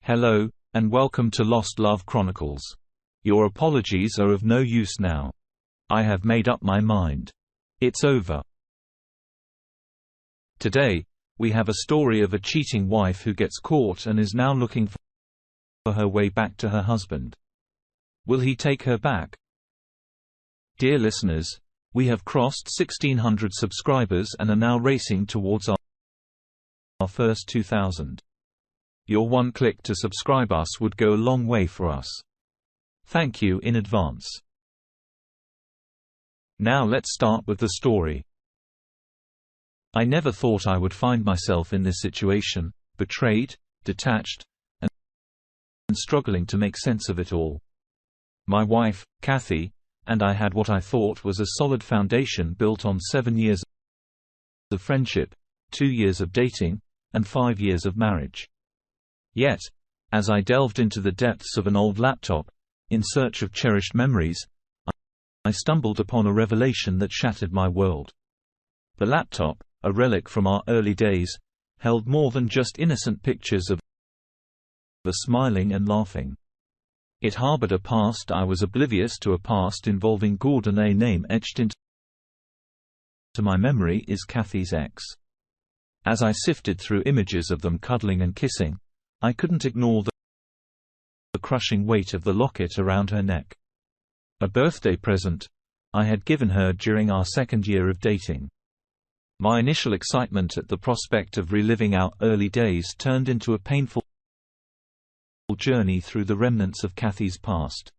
Hello, and welcome to Lost Love Chronicles. Your apologies are of no use now. I have made up my mind. It's over. Today, we have a story of a cheating wife who gets caught and is now looking for her way back to her husband. Will he take her back? Dear listeners, we have crossed 1,600 subscribers and are now racing towards our first 2,000. Your one click to subscribe us would go a long way for us. Thank you in advance. Now let's start with the story. I never thought I would find myself in this situation, betrayed, detached, and struggling to make sense of it all. My wife, Kathy, and I had what I thought was a solid foundation built on 7 years of friendship, 2 years of dating, and 5 years of marriage. Yet, as I delved into the depths of an old laptop, in search of cherished memories, I stumbled upon a revelation that shattered my world. The laptop, a relic from our early days, held more than just innocent pictures of us smiling and laughing. It harbored a past I was oblivious to, a past involving Gordon. A name etched into my memory is Kathy's ex. As I sifted through images of them cuddling and kissing, I couldn't ignore the crushing weight of the locket around her neck. A birthday present I had given her during our second year of dating. My initial excitement at the prospect of reliving our early days turned into a painful journey through the remnants of Kathy's past.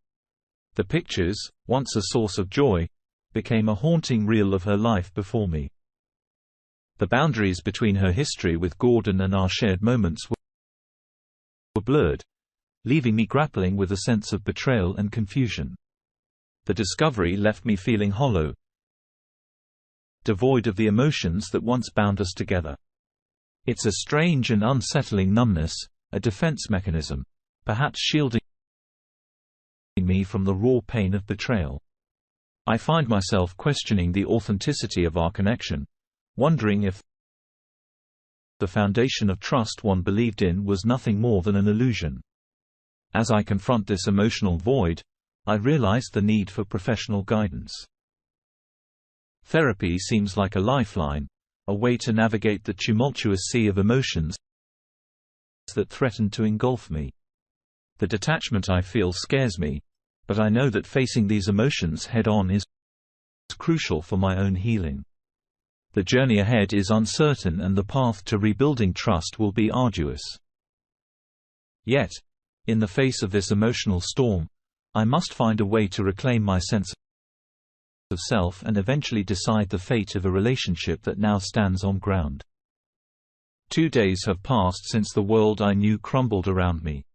The pictures, once a source of joy, became a haunting reel of her life before me. The boundaries between her history with Gordon and our shared moments were blurred, leaving me grappling with a sense of betrayal and confusion. The discovery left me feeling hollow, devoid of the emotions that once bound us together. It's a strange and unsettling numbness, a defense mechanism, perhaps shielding me from the raw pain of betrayal. I find myself questioning the authenticity of our connection, wondering if the foundation of trust one believed in was nothing more than an illusion. As I confront this emotional void, I realize the need for professional guidance. Therapy seems like a lifeline, a way to navigate the tumultuous sea of emotions that threaten to engulf me. The detachment I feel scares me, but I know that facing these emotions head-on is crucial for my own healing. The journey ahead is uncertain and the path to rebuilding trust will be arduous. Yet, in the face of this emotional storm, I must find a way to reclaim my sense of self and eventually decide the fate of a relationship that now stands on ground. 2 days have passed since the world I knew crumbled around me.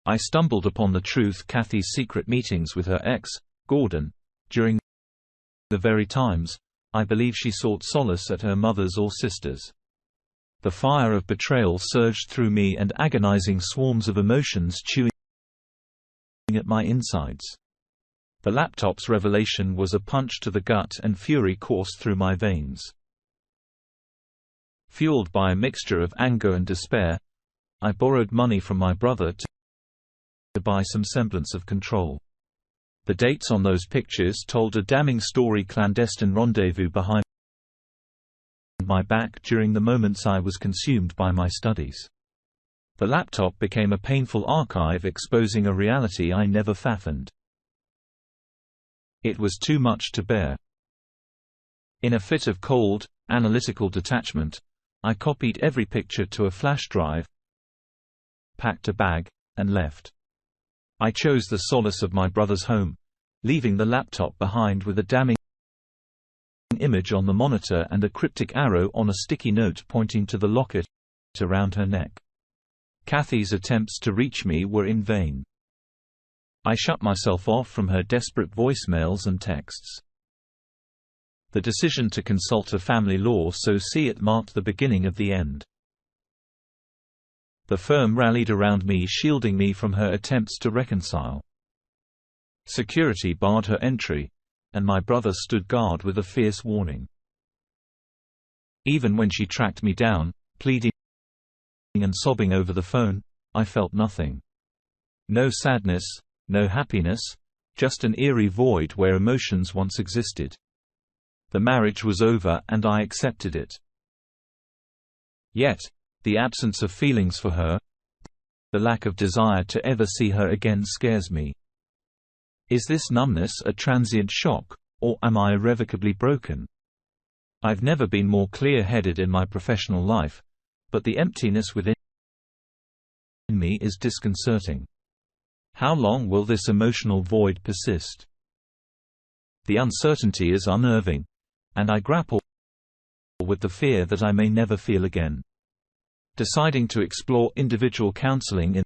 I stumbled upon the truth: Kathy's secret meetings with her ex, Gordon, during the very times I believe she sought solace at her mother's or sister's. The fire of betrayal surged through me, and agonizing swarms of emotions chewing at my insides. The laptop's revelation was a punch to the gut, and fury coursed through my veins. Fueled by a mixture of anger and despair, I borrowed money from my brother to buy some semblance of control. The dates on those pictures told a damning story: clandestine rendezvous behind my back during the moments I was consumed by my studies. The laptop became a painful archive exposing a reality I never fathomed. It was too much to bear. In a fit of cold, analytical detachment, I copied every picture to a flash drive, packed a bag, and left. I chose the solace of my brother's home, leaving the laptop behind with a damning image on the monitor and a cryptic arrow on a sticky note pointing to the locket around her neck. Kathy's attempts to reach me were in vain. I shut myself off from her desperate voicemails and texts. The decision to consult a family law associate marked the beginning of the end. The firm rallied around me, shielding me from her attempts to reconcile. Security barred her entry, and my brother stood guard with a fierce warning. Even when she tracked me down, pleading and sobbing over the phone, I felt nothing. No sadness, no happiness, just an eerie void where emotions once existed. The marriage was over and I accepted it. Yet, the absence of feelings for her, the lack of desire to ever see her again scares me. Is this numbness a transient shock, or am I irrevocably broken? I've never been more clear-headed in my professional life, but the emptiness within me is disconcerting. How long will this emotional void persist? The uncertainty is unnerving, and I grapple with the fear that I may never feel again. Deciding to explore individual counseling in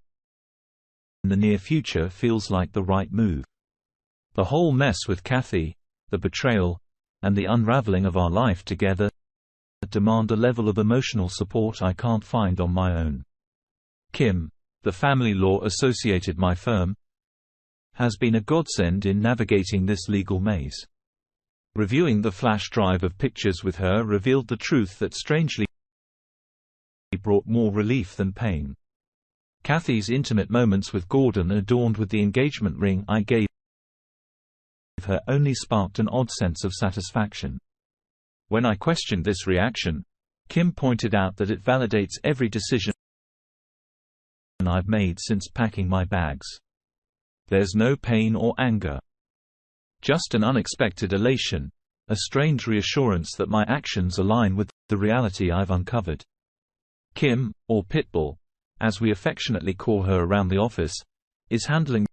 the near future feels like the right move. The whole mess with Kathy, the betrayal, and the unraveling of our life together demand a level of emotional support I can't find on my own. Kim, the family law associate my firm, has been a godsend in navigating this legal maze. Reviewing the flash drive of pictures with her revealed the truth that strangely brought more relief than pain. Kathy's intimate moments with Gordon, adorned with the engagement ring I gave her, only sparked an odd sense of satisfaction. When I questioned this reaction, Kim pointed out that it validates every decision I've made since packing my bags. There's no pain or anger. Just an unexpected elation, a strange reassurance that my actions align with the reality I've uncovered. Kim, or Pitbull, as we affectionately call her around the office, is handling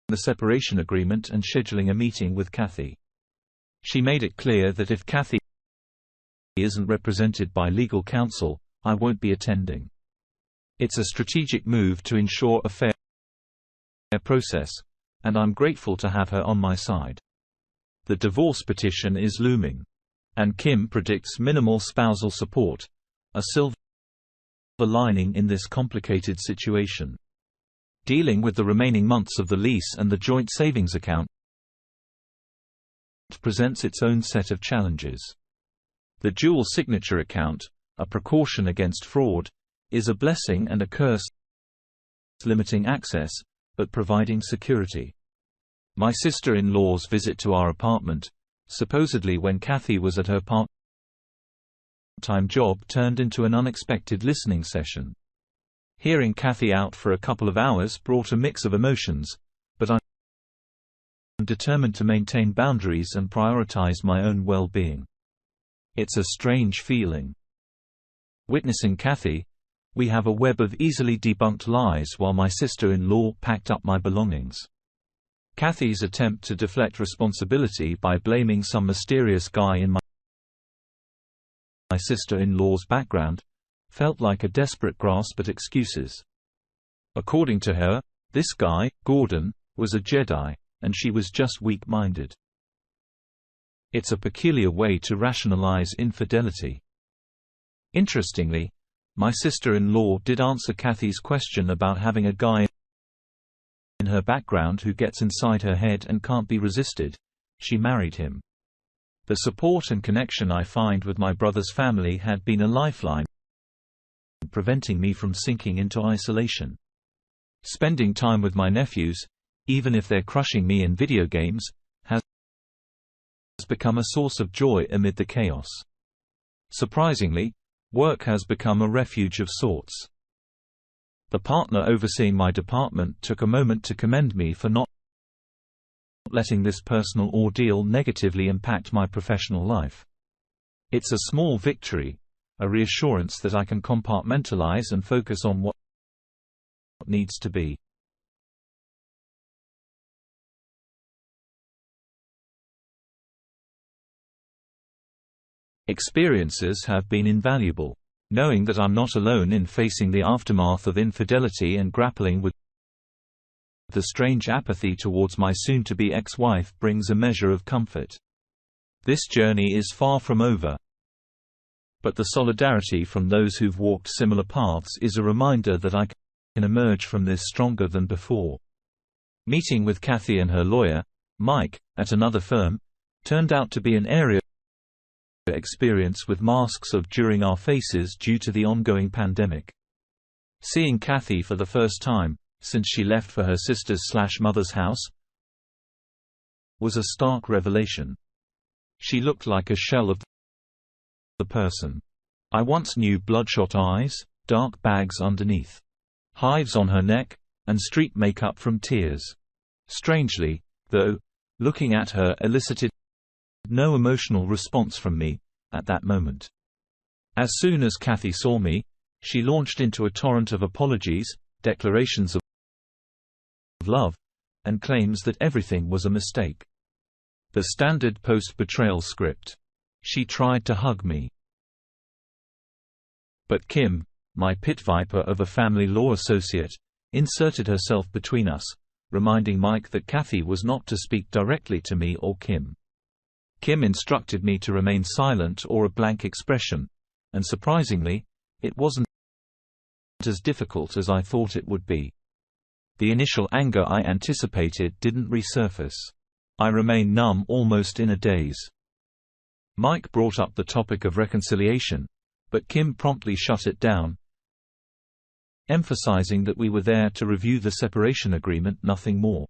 the separation agreement and scheduling a meeting with Kathy. She made it clear that if Kathy isn't represented by legal counsel, I won't be attending. It's a strategic move to ensure a fair process, and I'm grateful to have her on my side. The divorce petition is looming, and Kim predicts minimal spousal support, a silver lining in this complicated situation. Dealing with the remaining months of the lease and the joint savings account presents its own set of challenges. The dual signature account, a precaution against fraud, is a blessing and a curse, limiting access, but providing security. My sister-in-law's visit to our apartment, supposedly when Kathy was at her part-time job, turned into an unexpected listening session. Hearing Kathy out for a couple of hours brought a mix of emotions, but I'm determined to maintain boundaries and prioritize my own well-being. It's a strange feeling. Witnessing Kathy, we have a web of easily debunked lies while my sister-in-law packed up my belongings. Kathy's attempt to deflect responsibility by blaming some mysterious guy in my sister-in-law's background felt like a desperate grasp at excuses. According to her, this guy, Gordon, was a Jedi, and she was just weak-minded. It's a peculiar way to rationalize infidelity. Interestingly, my sister-in-law did answer Kathy's question about having a guy in her background who gets inside her head and can't be resisted. She married him. The support and connection I find with my brother's family had been a lifeline, preventing me from sinking into isolation. Spending time with my nephews, even if they're crushing me in video games, has become a source of joy amid the chaos. Surprisingly, work has become a refuge of sorts. The partner overseeing my department took a moment to commend me for not letting this personal ordeal negatively impact my professional life. It's a small victory, a reassurance that I can compartmentalize and focus on what needs to be. Experiences have been invaluable. Knowing that I'm not alone in facing the aftermath of infidelity and grappling with the strange apathy towards my soon-to-be ex-wife brings a measure of comfort. This journey is far from over, but the solidarity from those who've walked similar paths is a reminder that I can emerge from this stronger than before. Meeting with Kathy and her lawyer, Mike, at another firm, turned out to be an area experience with masks of during our faces due to the ongoing pandemic. Seeing Kathy for the first time, since she left for her sister's/mother's house, was a stark revelation. She looked like a shell of the person I once knew. Bloodshot eyes, dark bags underneath, hives on her neck, and street makeup from tears. Strangely, though, looking at her elicited no emotional response from me at that moment. As soon as Kathy saw me, she launched into a torrent of apologies, declarations of love, and claims that everything was a mistake. The standard post-betrayal script. She tried to hug me. But Kim, my pit viper of a family law associate, inserted herself between us, reminding Mike that Kathy was not to speak directly to me or Kim. Kim instructed me to remain silent or a blank expression, and surprisingly, it wasn't as difficult as I thought it would be. The initial anger I anticipated didn't resurface. I remained numb, almost in a daze. Mike brought up the topic of reconciliation, but Kim promptly shut it down, emphasizing that we were there to review the separation agreement, nothing more.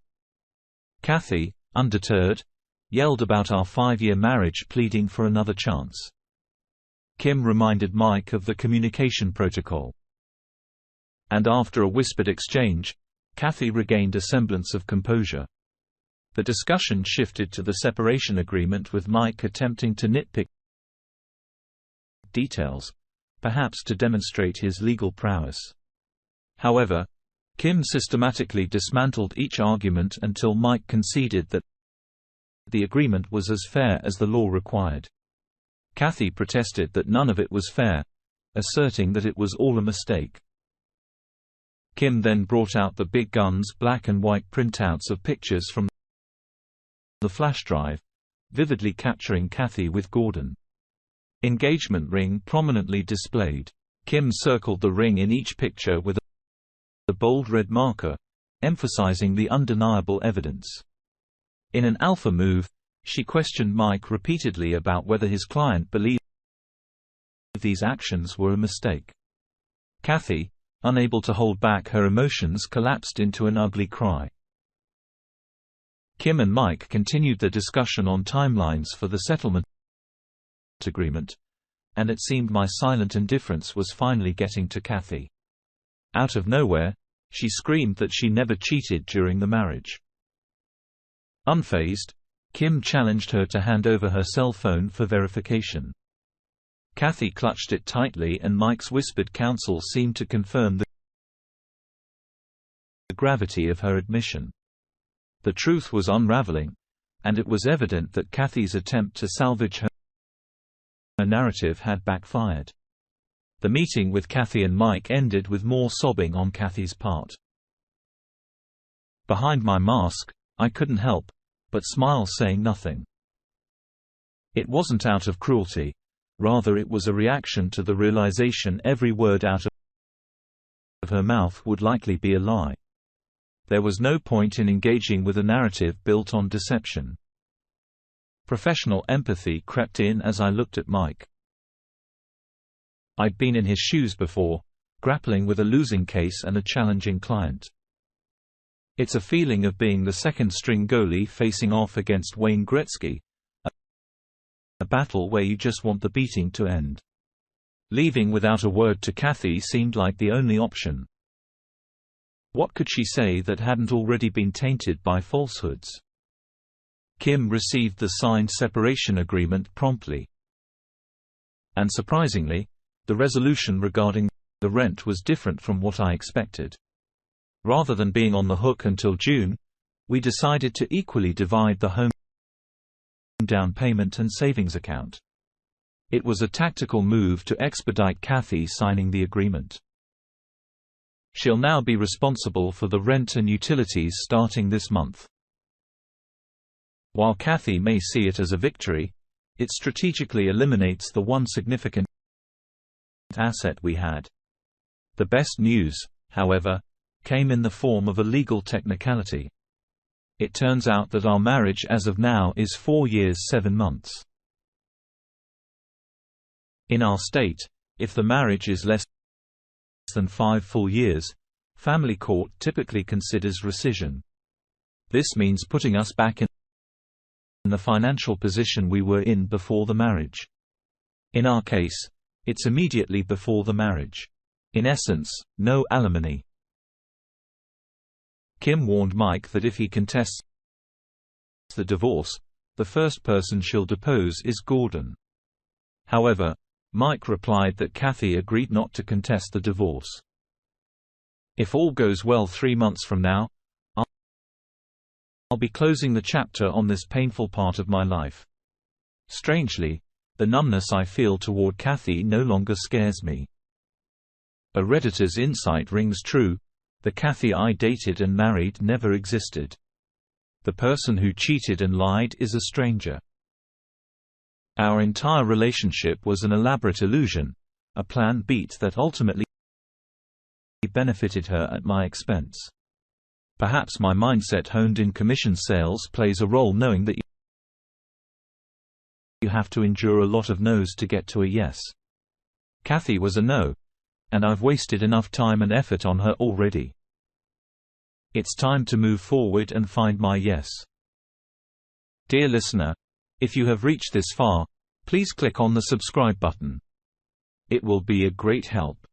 Kathy, undeterred, yelled about our 5-year marriage, pleading for another chance. Kim reminded Mike of the communication protocol. And after a whispered exchange, Kathy regained a semblance of composure. The discussion shifted to the separation agreement, with Mike attempting to nitpick details, perhaps to demonstrate his legal prowess. However, Kim systematically dismantled each argument until Mike conceded that the agreement was as fair as the law required. Kathy protested that none of it was fair, asserting that it was all a mistake. Kim then brought out the big guns, black and white printouts of pictures from the flash drive, vividly capturing Kathy with Gordon. Engagement ring prominently displayed. Kim circled the ring in each picture with a bold red marker, emphasizing the undeniable evidence. In an alpha move, she questioned Mike repeatedly about whether his client believed these actions were a mistake. Kathy, unable to hold back her emotions, collapsed into an ugly cry. Kim and Mike continued the discussion on timelines for the settlement agreement, and it seemed my silent indifference was finally getting to Kathy. Out of nowhere, she screamed that she never cheated during the marriage. Unfazed, Kim challenged her to hand over her cell phone for verification. Kathy clutched it tightly, and Mike's whispered counsel seemed to confirm the gravity of her admission. The truth was unraveling, and it was evident that Kathy's attempt to salvage her narrative had backfired. The meeting with Kathy and Mike ended with more sobbing on Kathy's part. Behind my mask, I couldn't help but smile, saying nothing. It wasn't out of cruelty, rather it was a reaction to the realization every word out of her mouth would likely be a lie. There was no point in engaging with a narrative built on deception. Professional empathy crept in as I looked at Mike. I'd been in his shoes before, grappling with a losing case and a challenging client. It's a feeling of being the second-string goalie facing off against Wayne Gretzky, a battle where you just want the beating to end. Leaving without a word to Kathy seemed like the only option. What could she say that hadn't already been tainted by falsehoods? Kim received the signed separation agreement promptly. And surprisingly, the resolution regarding the rent was different from what I expected. Rather than being on the hook until June, we decided to equally divide the home down payment and savings account. It was a tactical move to expedite Kathy signing the agreement. She'll now be responsible for the rent and utilities starting this month. While Kathy may see it as a victory, it strategically eliminates the one significant asset we had. The best news, however, came in the form of a legal technicality. It turns out that our marriage as of now is 4 years 7 months. In our state, if the marriage is less than 5 full years, family court typically considers rescission. This means putting us back in the financial position we were in before the marriage. In our case, it's immediately before the marriage. In essence, no alimony. Kim warned Mike that if he contests the divorce, the first person she'll depose is Gordon. However, Mike replied that Kathy agreed not to contest the divorce. If all goes well 3 months from now, I'll be closing the chapter on this painful part of my life. Strangely, the numbness I feel toward Kathy no longer scares me. A Redditor's insight rings true: the Kathy I dated and married never existed. The person who cheated and lied is a stranger. Our entire relationship was an elaborate illusion, a planned beat that ultimately benefited her at my expense. Perhaps my mindset honed in commission sales plays a role, knowing that you have to endure a lot of no's to get to a yes. Kathy was a no, and I've wasted enough time and effort on her already. It's time to move forward and find my yes. Dear listener, if you have reached this far, please click on the subscribe button. It will be a great help.